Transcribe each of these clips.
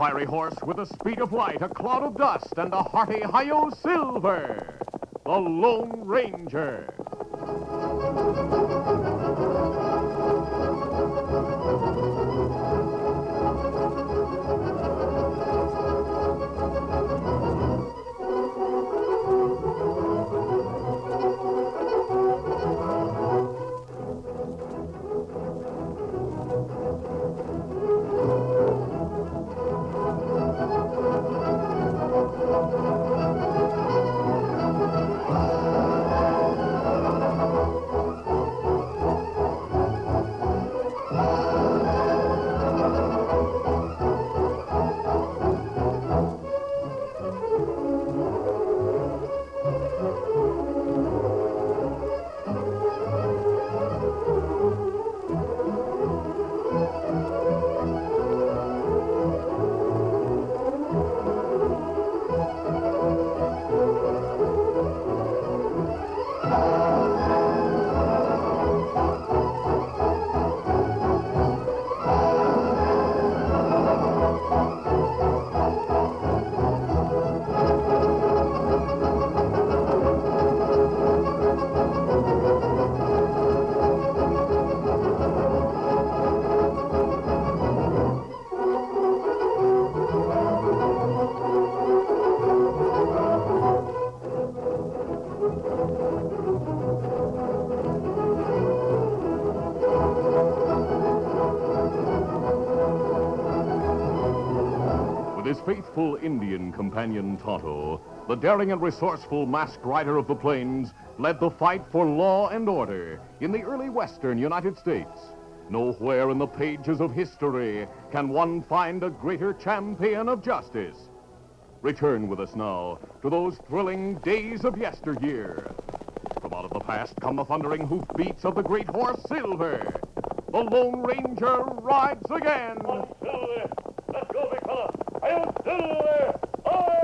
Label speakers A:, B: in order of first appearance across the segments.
A: fiery horse with the speed of light, a cloud of dust, and a hearty hi-yo silver, the Lone Ranger. With his faithful Indian companion Tonto, the daring and resourceful masked rider of the plains led the fight for law and order in the early western United States. Nowhere in the pages of history can one find a greater champion of justice. Return with us now to those thrilling days of yesteryear. From out of the past come the thundering hoofbeats of the great horse Silver. The Lone Ranger rides again.
B: On Silver! Let's go, big fella! I'll Silver! Aye!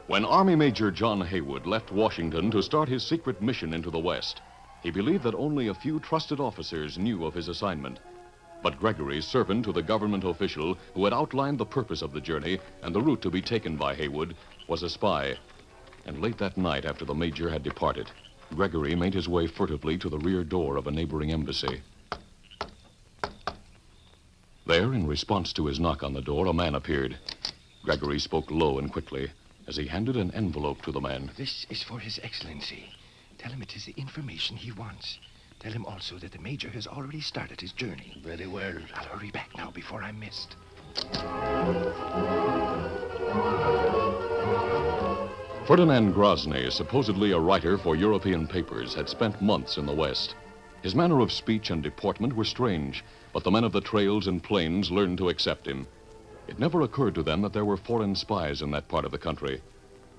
C: When Army Major John Haywood left Washington to start his secret mission into the West, he believed that only a few trusted officers knew of his assignment. But Gregory, servant to the government official who had outlined the purpose of the journey and the route to be taken by Haywood, was a spy. And late that night, after the major had departed, Gregory made his way furtively to the rear door of a neighboring embassy. There, in response to his knock on the door, a man appeared. Gregory spoke low and quickly as he handed an envelope to the man.
D: This is for His Excellency. Tell him it is the information he wants. Tell him also that the Major has already started his journey.
E: Very well.
D: I'll hurry back now before I'm missed.
C: Ferdinand Grozny, supposedly a writer for European papers, had spent months in the West. His manner of speech and deportment were strange, but the men of the trails and plains learned to accept him. It never occurred to them that there were foreign spies in that part of the country.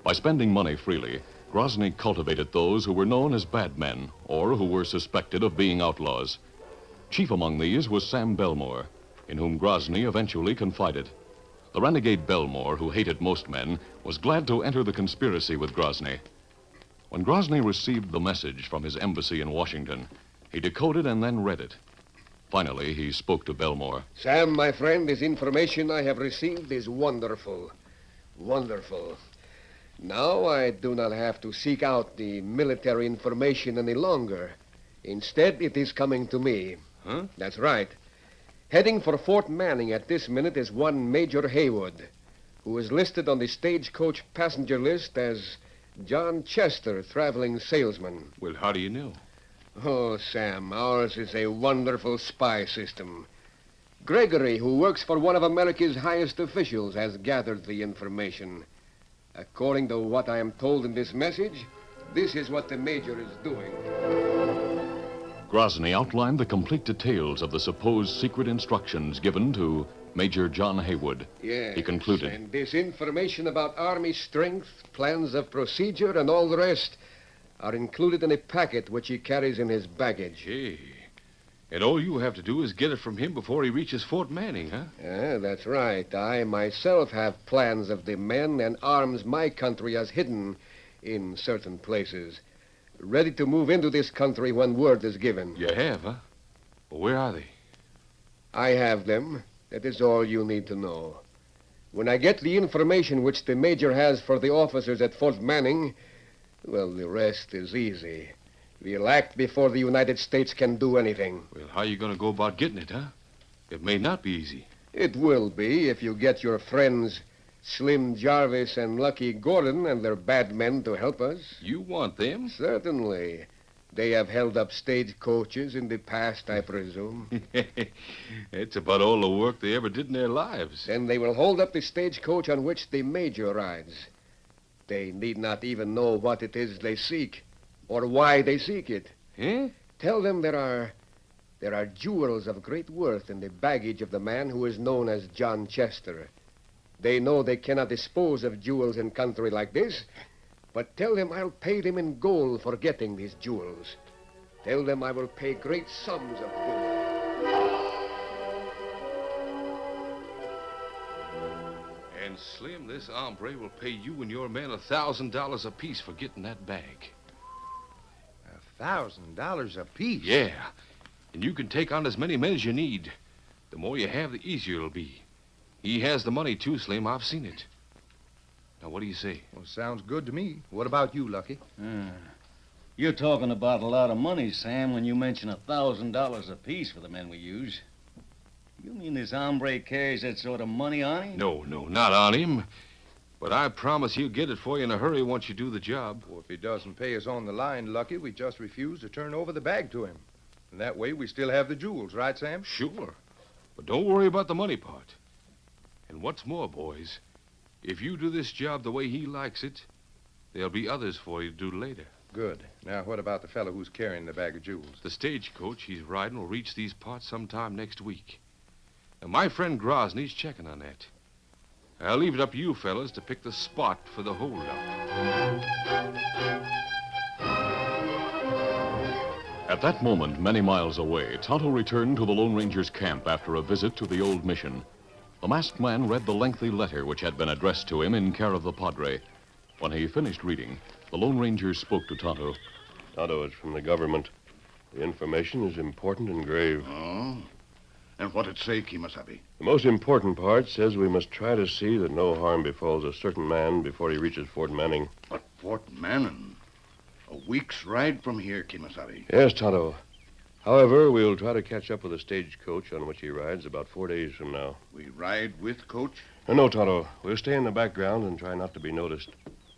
C: By spending money freely, Grozny cultivated those who were known as bad men or who were suspected of being outlaws. Chief among these was Sam Belmore, in whom Grozny eventually confided. The renegade Belmore, who hated most men, was glad to enter the conspiracy with Grozny. When Grozny received the message from his embassy in Washington, he decoded and then read it. Finally, he spoke to Belmore.
E: Sam, my friend, this information I have received is wonderful. Wonderful. Now I do not have to seek out the military information any longer. Instead, it is coming to me.
D: Huh?
E: That's right. Heading for Fort Manning at this minute is one Major Haywood, who is listed on the stagecoach passenger list as John Chester, traveling salesman.
D: Well, how do you know?
E: Oh, Sam, ours is a wonderful spy system. Gregory, who works for one of America's highest officials, has gathered the information. According to what I am told in this message, this is what the Major is doing.
C: Grozny outlined the complete details of the supposed secret instructions given to Major John Haywood.
E: Yes.
C: He concluded.
E: And this information about Army strength, plans of procedure, and all the rest are included in a packet which he carries in his baggage.
D: Gee. And all you have to do is get it from him before he reaches Fort Manning, huh?
E: Yeah, that's right. I myself have plans of the men and arms my country has hidden in certain places, ready to move into this country when word is given.
F: You have, huh? Well, where are they?
E: I have them. That is all you need to know. When I get the information which the Major has for the officers at Fort Manning, well, the rest is easy. We'll act before the United States can do anything.
F: Well, how are you going to go about getting it, huh? It may not be easy.
E: It will be if you get your friends Slim Jarvis and Lucky Gordon and their bad men to help us.
F: You want them?
E: Certainly. They have held up stagecoaches in the past, I presume.
F: It's about all the work they ever did in their lives.
E: Then they will hold up the stagecoach on which the Major rides. They need not even know what it is they seek or why they seek it.
F: Eh?
E: Tell them there are jewels of great worth in the baggage of the man who is known as John Chester. They know they cannot dispose of jewels in country like this, but tell them I'll pay them in gold for getting these jewels. Tell them I will pay great sums of gold.
F: And Slim, this hombre will pay you and your men $1,000 apiece for getting that bag.
D: $1,000 apiece?
F: Yeah. And you can take on as many men as you need. The more you have, the easier it'll be. He has the money, too, Slim. I've seen it. Now, what do you say?
D: Well, sounds good to me. What about you, Lucky?
G: You're talking about a lot of money, Sam, when you mention $1,000 apiece for the men we use. You mean this hombre carries that sort of money on him?
F: No, not on him. But I promise he'll get it for you in a hurry once you do the job.
D: Well, if he doesn't pay us on the line, Lucky, we just refuse to turn over the bag to him. And that way we still have the jewels, right, Sam?
F: Sure. But don't worry about the money part. And what's more, boys, if you do this job the way he likes it, there'll be others for you to do later.
D: Good. Now, what about the fellow who's carrying the bag of jewels?
F: The stagecoach he's riding will reach these parts sometime next week. Now, my friend Grosny's checking on that. I'll leave it up to you fellas to pick the spot for the holdup.
C: At that moment, many miles away, Tonto returned to the Lone Ranger's camp after a visit to the old mission. The masked man read the lengthy letter which had been addressed to him in care of the Padre. When he finished reading, the Lone Ranger spoke to Tonto.
B: Tonto, it's from the government. The information is important and grave.
H: Oh? And what it say, Kimasabi?
B: The most important part says we must try to see that no harm befalls a certain man before he reaches Fort Manning.
H: But Fort Manning? A week's ride from here, Kimasabi.
B: Yes, Tonto. However, we'll try to catch up with the stagecoach on which he rides about 4 days from now.
H: We ride with Coach?
B: No, Tonto. We'll stay in the background and try not to be noticed.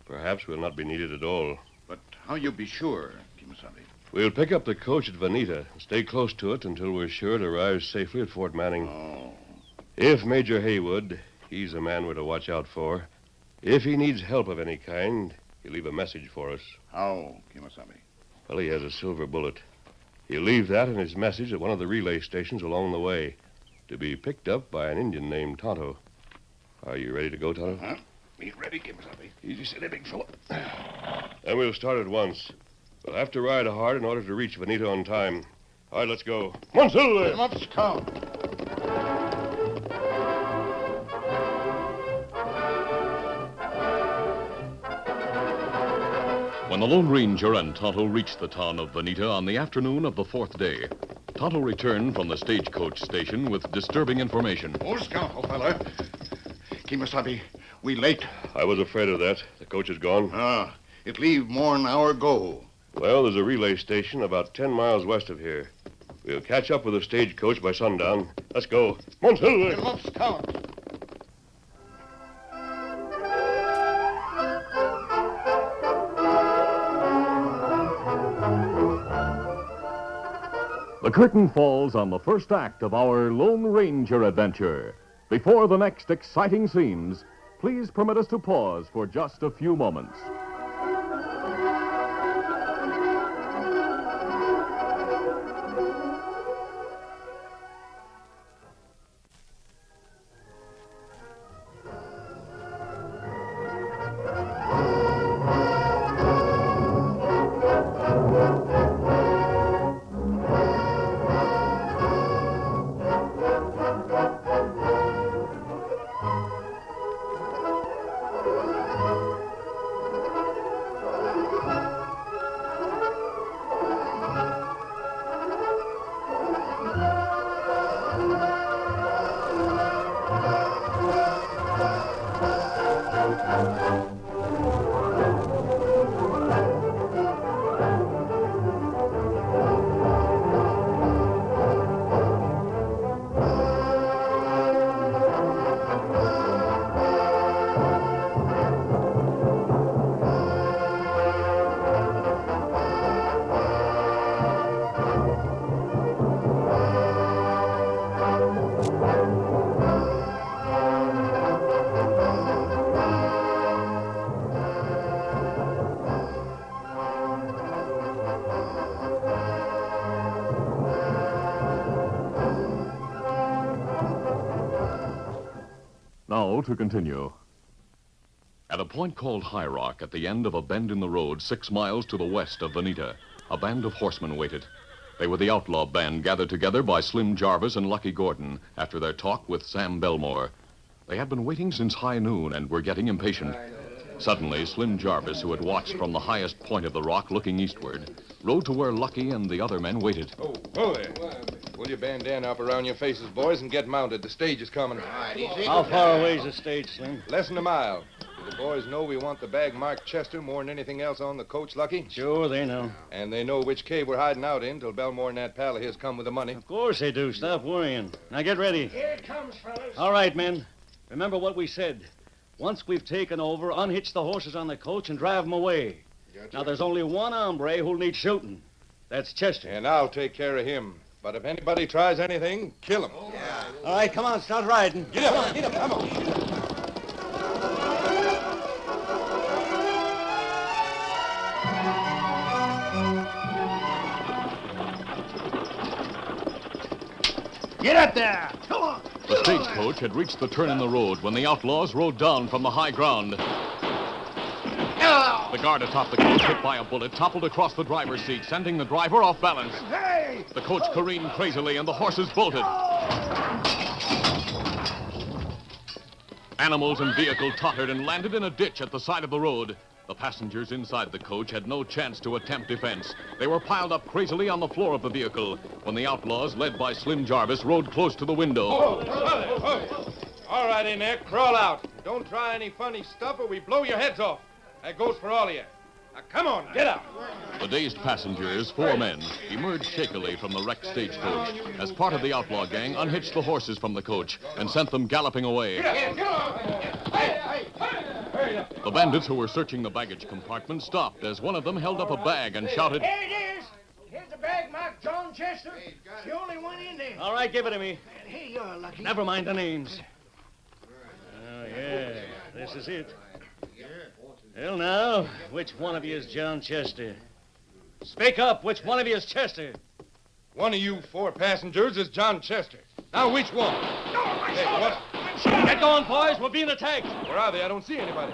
B: Perhaps we'll not be needed at all.
H: But how you be sure, Kimasabi?
B: We'll pick up the coach at Vanita and stay close to it until we're sure it arrives safely at Fort Manning.
H: Oh.
B: If Major Haywood, he's the man we're to watch out for, if he needs help of any kind, he'll leave a message for us.
H: How, Kimasabi?
B: Well, he has a silver bullet. He'll leave that and his message at one of the relay stations along the way, to be picked up by an Indian named Tonto. Are you ready to go, Tonto?
H: Huh? Me ready, Kimasabi. Easy, steady, big fellow.
B: Then we'll start at once. We'll have to ride hard in order to reach Vanita on time. All right, let's go. Come on, Silver!
H: Come up, Scout.
C: When the Lone Ranger and Tonto reached the town of Vanita on the afternoon of the fourth day, Tonto returned from the stagecoach station with disturbing information.
H: Oh, Scout, oh, fella. Kimasabi, we late.
B: I was afraid of that. The coach is gone.
H: It leave more 'n hour ago.
B: Well, there's a relay station about 10 miles west of here. We'll catch up with the stagecoach by sundown. Let's go. Come on, Silver!
H: Come up, Scout.
A: The curtain falls on the first act of our Lone Ranger adventure. Before the next exciting scenes, please permit us to pause for just a few moments. Now to continue.
C: At a point called High Rock, at the end of a bend in the road 6 miles to the west of Veneta, a band of horsemen waited. They were the outlaw band gathered together by Slim Jarvis and Lucky Gordon after their talk with Sam Belmore. They had been waiting since high noon and were getting impatient. Suddenly, Slim Jarvis, who had watched from the highest point of the rock looking eastward, rode to where Lucky and the other men waited.
F: Oh, whoa there. Pull your bandana up around your faces, boys, and get mounted. The stage is coming.
G: How far away is the stage, Slim?
F: Less than a mile. The boys know we want the bag marked Chester more than anything else on the coach, Lucky.
G: Sure, they know.
F: And they know which cave we're hiding out in till Belmore and that pal of his come with the money.
G: Of course they do. Stop worrying. Now get ready.
I: Here it comes, fellas.
G: All right, men. Remember what we said. Once we've taken over, unhitch the horses on the coach and drive them away. Now, there's only one hombre who'll need shooting. That's Chester.
F: And I'll take care of him. But if anybody tries anything, kill him.
G: All right, come on, start riding.
F: Get up, come on.
I: Get up there. Come on.
C: The stagecoach had reached the turn in the road when the outlaws rode down from the high ground. The guard atop the coach, hit by a bullet, toppled across the driver's seat, sending the driver off balance.
I: Hey!
C: The coach careened crazily and the horses bolted. Animals and vehicle tottered and landed in a ditch at the side of the road. The passengers inside the coach had no chance to attempt defense. They were piled up crazily on the floor of the vehicle when the outlaws, led by Slim Jarvis, rode close to the window.
F: All right, in there, crawl out. Don't try any funny stuff or we blow your heads off. That goes for all of you. Now, come on, get out.
C: The dazed passengers, 4 men, emerged shakily from the wrecked stagecoach as part of the outlaw gang unhitched the horses from the coach and sent them galloping away. The bandits who were searching the baggage compartment stopped as one of them held up a bag and shouted,
I: Here it is. Here's the bag marked John Chester. It's the only one in there.
G: All right, give it to me.
I: And here you are, Lucky.
G: Never mind the names. Oh, yeah, this is it. Well, now, which one of you is John Chester? Speak up. Which one of you is Chester?
F: One of you 4 passengers is John Chester. Now, which one? Hey, what?
G: Get going, boys. We're being attacked.
F: Where are they? I don't see anybody.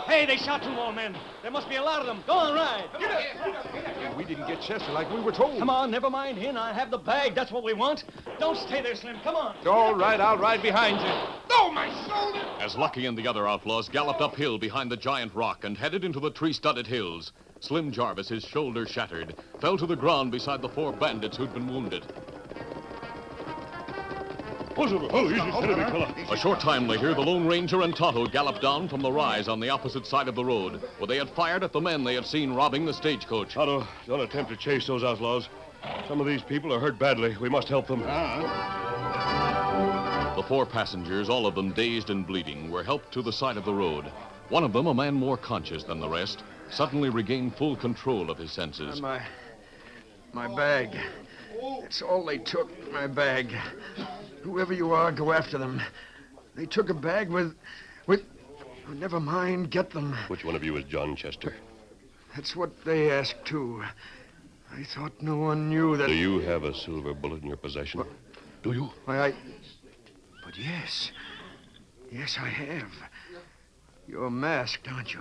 G: Hey, they shot 2 more men. There must be a lot of them. Go on, ride.
F: Hey, we didn't get Chester like we were told.
G: Come on, never mind him. I have the bag. That's what we want. Don't stay there, Slim. Come on.
F: All right, I'll ride behind you. Oh, my shoulder!
C: as Lucky and the other outlaws galloped uphill behind the giant rock and headed into the tree-studded hills. Slim Jarvis, his shoulder shattered, fell to the ground beside the 4 bandits who'd been wounded. A short time later, the Lone Ranger and Tonto galloped down from the rise on the opposite side of the road, where they had fired at the men they had seen robbing the stagecoach.
B: Tonto, don't attempt to chase those outlaws. Some of these people are hurt badly. We must help them.
C: The 4 passengers, all of them dazed and bleeding, were helped to the side of the road. One of them, a man more conscious than the rest, suddenly regained full control of his senses.
J: My bag. That's all they took, my bag. Whoever you are, go after them. They took a bag with... Oh, never mind, get them.
B: Which one of you is John Chester?
J: That's what they asked, too. I thought no one knew that...
B: Do you have a silver bullet in your possession?
J: What?
B: Do you?
J: Why, But yes. Yes, I have. You're masked, aren't you?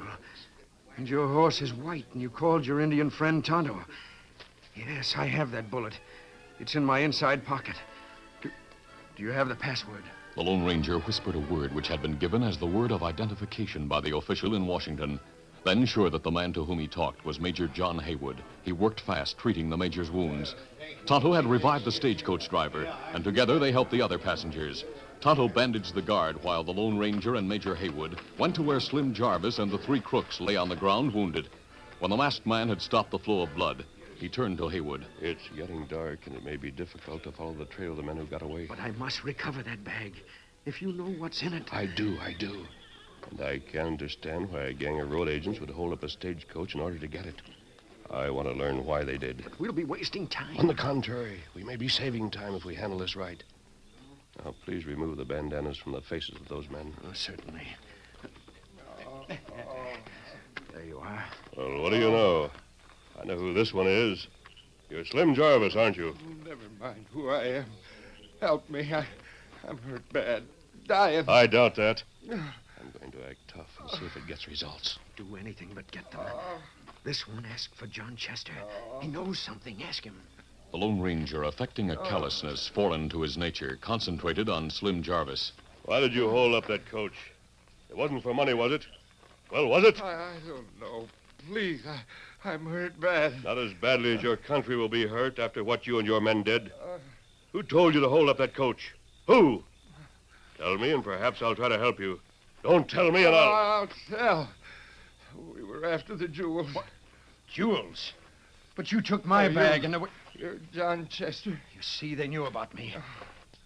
J: And your horse is white, and you called your Indian friend Tonto. Yes, I have that bullet. It's in my inside pocket. Do you have the password?
C: The Lone Ranger whispered a word which had been given as the word of identification by the official in Washington. Then, sure that the man to whom he talked was Major John Haywood, he worked fast, treating the Major's wounds. Tonto had revived the stagecoach driver, and together they helped the other passengers. Tonto bandaged the guard while the Lone Ranger and Major Haywood went to where Slim Jarvis and the three crooks lay on the ground wounded. When the masked man had stopped the flow of blood, he turned to Haywood.
B: It's getting dark, and it may be difficult to follow the trail of the men who got away.
J: But I must recover that bag. If you know what's in it...
B: I do. And I can't understand why a gang of road agents would hold up a stagecoach in order to get it. I want to learn why they did.
J: But we'll be wasting time.
B: On the contrary, we may be saving time if we handle this right. Now, please remove the bandanas from the faces of those men.
J: Oh, certainly. There you are.
B: Well, what do you know? I know who this one is. You're Slim Jarvis, aren't you?
K: Never mind who I am. Help me. I'm hurt bad. Dying.
B: I doubt that. I'm going to act tough and see if it gets results.
J: Do anything but get them. This one asked for John Chester. He knows something. Ask him.
C: The Lone Ranger, affecting a callousness foreign to his nature, concentrated on Slim Jarvis.
B: Why did you hold up that coach? It wasn't for money, was it? Well, was it?
K: I don't know. Please, I'm hurt bad.
B: Not as badly as your country will be hurt after what you and your men did. Who told you to hold up that coach? Who? Tell me, and perhaps I'll try to help you. Don't tell me, and
K: I'll tell. We were after the jewels.
J: What? Jewels? But you took my bag and...
K: You're John Chester.
J: You see, they knew about me.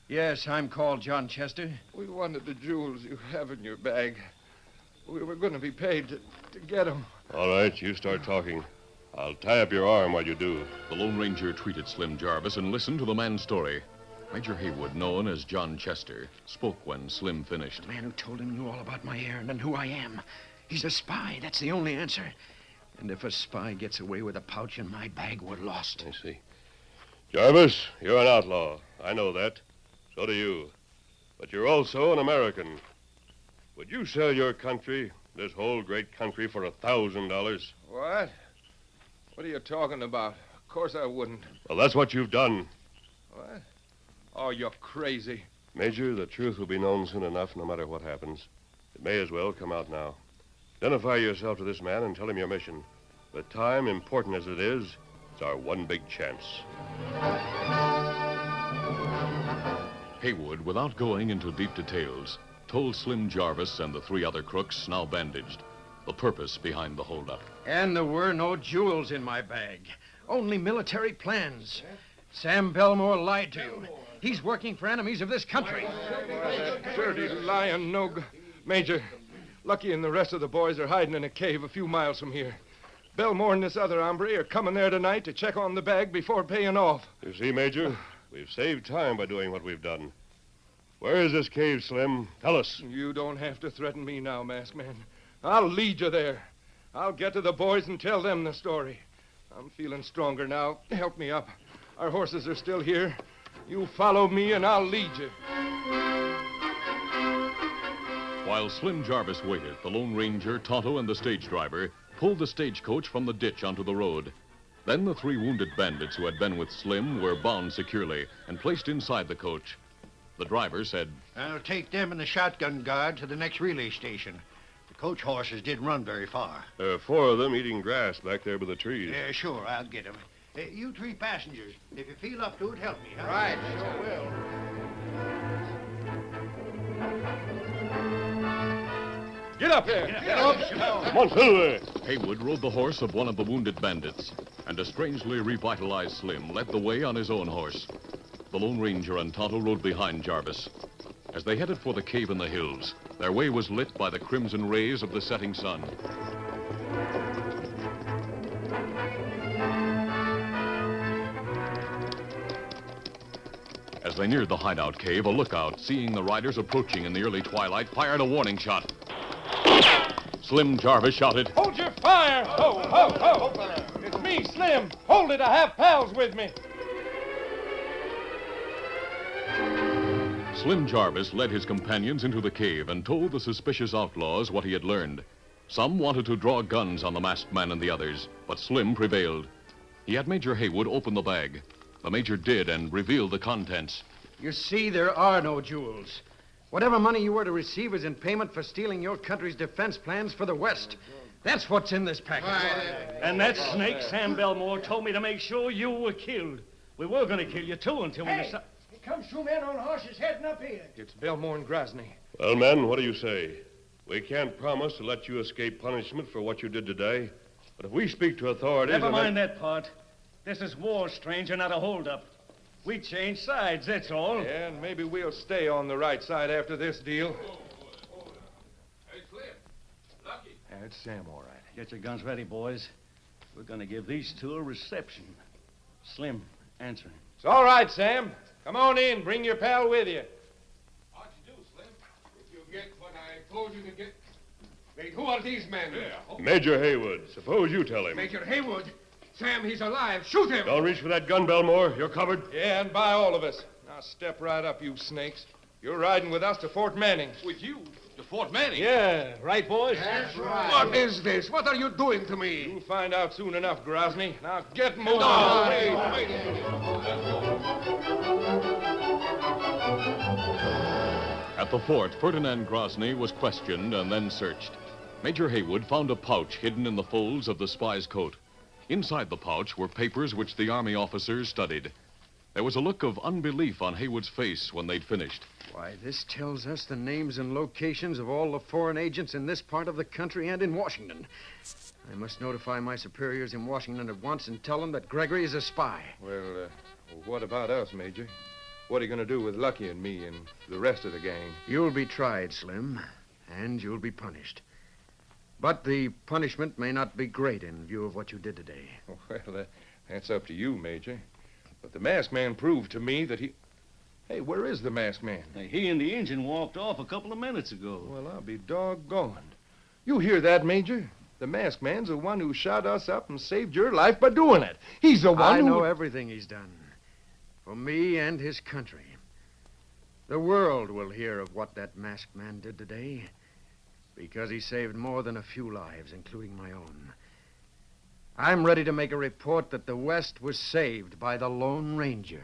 J: Yes, I'm called John Chester.
K: We wanted the jewels you have in your bag. We were going to be paid to get them.
B: All right, you start talking. I'll tie up your arm while you do.
C: The Lone Ranger treated Slim Jarvis and listened to the man's story. Major Haywood, known as John Chester, spoke when Slim finished.
J: The man who told him knew all about my errand and who I am. He's a spy. That's the only answer. And if a spy gets away with a pouch in my bag, we're lost.
B: I see. Jarvis, you're an outlaw. I know that. So do you. But you're also an American. Would you sell your country, this whole great country, for $1,000?
K: What? What are you talking about? Of course I wouldn't.
B: Well, that's what you've done.
K: What? Oh, you're crazy.
B: Major, the truth will be known soon enough, no matter what happens. It may as well come out now. Identify yourself to this man and tell him your mission. The time, important as it is, it's our one big chance.
C: Haywood, without going into deep details, told Slim Jarvis and the three other crooks, now bandaged, the purpose behind the holdup.
J: And there were no jewels in my bag. Only military plans. Sam Belmore lied to you. He's working for enemies of this country.
K: That dirty lying Major, Lucky and the rest of the boys are hiding in a cave a few miles from here. Belmore and this other hombre are coming there tonight to check on the bag before paying off.
B: You see, Major, we've saved time by doing what we've done. Where is this cave, Slim? Tell us.
K: You don't have to threaten me now, masked man. I'll lead you there. I'll get to the boys and tell them the story. I'm feeling stronger now. Help me up. Our horses are still here. You follow me and I'll lead you.
C: While Slim Jarvis waited, the Lone Ranger, Tonto, and the stage driver pulled the stagecoach from the ditch onto the road. Then the three wounded bandits who had been with Slim were bound securely and placed inside the coach. The driver said,
L: "I'll take them and the shotgun guard to the next relay station. The coach horses didn't run very far."
B: There are 4 of them eating grass back there by the trees.
L: Yeah, sure, I'll get them. You 3 passengers, if you feel up to it, help me, huh?
I: Right, sure will.
K: Get up here!
L: Get up!
B: Come on, Silver!
C: Haywood rode the horse of one of the wounded bandits, and a strangely revitalized Slim led the way on his own horse. The Lone Ranger and Tonto rode behind Jarvis. As they headed for the cave in the hills, their way was lit by the crimson rays of the setting sun. As they neared the hideout cave, a lookout, seeing the riders approaching in the early twilight, fired a warning shot. Slim Jarvis shouted,
K: "Hold your fire! Ho, ho, ho! It's me, Slim. Hold it, I have pals with me."
C: Slim Jarvis led his companions into the cave and told the suspicious outlaws what he had learned. Some wanted to draw guns on the masked man and the others, but Slim prevailed. He had Major Haywood open the bag. The Major did and revealed the contents.
J: You see, there are no jewels. Whatever money you were to receive is in payment for stealing your country's defense plans for the West. That's what's in this package.
G: And that snake, Sam Belmore, told me to make sure you were killed. We were going to kill you, too, until we decided...
I: comes two men on horses heading up here.
K: It's Belmore and Grosny.
B: Well, men, what do you say? We can't promise to let you escape punishment for what you did today. But if we speak to authorities...
G: Never mind that part. This is war, stranger, not a holdup. We changed sides, that's all.
K: Yeah, and maybe we'll stay on the right side after this deal.
F: Hey, Slim. Lucky.
K: That's Sam, all right.
G: Get your guns ready, boys. We're going to give these two a reception. Slim, answer him.
K: It's all right, Sam. Come on in. Bring your pal with you.
F: How'd you do, Slim?
E: If you get what I told you to get... Wait, who are these men?
B: Major Haywood, suppose you tell him.
E: Major Haywood? Sam, he's alive. Shoot him!
B: Don't reach for that gun, Belmore. You're covered.
K: Yeah, and by all of us. Now step right up, you snakes. You're riding with us to Fort Manning.
F: With you? To Fort Manning?
G: Yeah, right, boys?
I: That's right.
E: What is this? What are you doing to me?
K: You'll find out soon enough, Grosny. Now get moving.
E: No, wait.
C: At the fort, Ferdinand Grosny was questioned and then searched. Major Haywood found a pouch hidden in the folds of the spy's coat. Inside the pouch were papers which the Army officers studied. There was a look of unbelief on Haywood's face when they'd finished.
J: Why, this tells us the names and locations of all the foreign agents in this part of the country and in Washington. I must notify my superiors in Washington at once and tell them that Gregory is a spy.
K: Well, what about us, Major? What are you going to do with Lucky and me and the rest of the gang?
J: You'll be tried, Slim, and you'll be punished. But the punishment may not be great in view of what you did today.
K: Well, that's up to you, Major. But the masked man proved to me that he... Hey, where is the masked man?
G: He and the engine walked off a couple of minutes ago.
K: Well, I'll be doggone. You hear that, Major? The masked man's the one who shot us up and saved your life by doing it. He's the one
J: I
K: who...
J: know everything he's done. For me and his country. The world will hear of what that masked man did today. Because he saved more than a few lives, including my own. I'm ready to make a report that the West was saved by the Lone Ranger.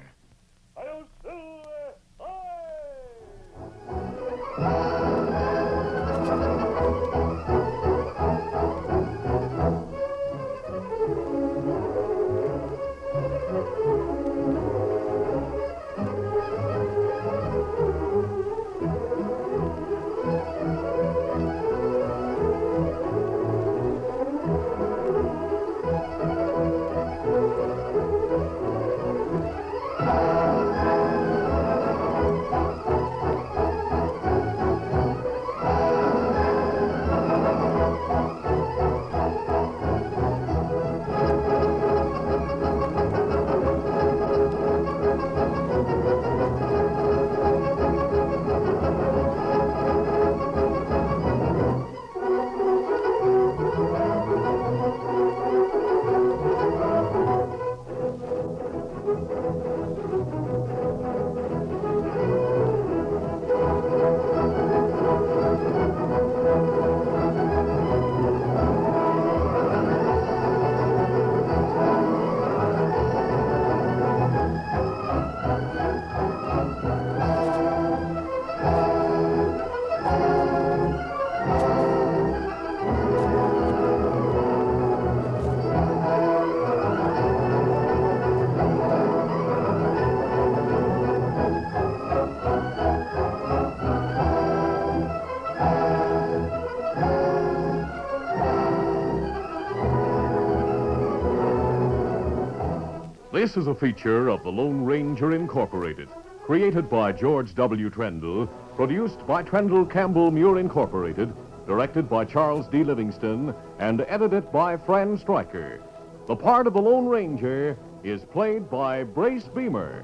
A: This is a feature of the Lone Ranger Incorporated, created by George W. Trendle, produced by Trendle Campbell Muir Incorporated, directed by Charles D. Livingston, and edited by Fran Stryker. The part of the Lone Ranger is played by Brace Beamer.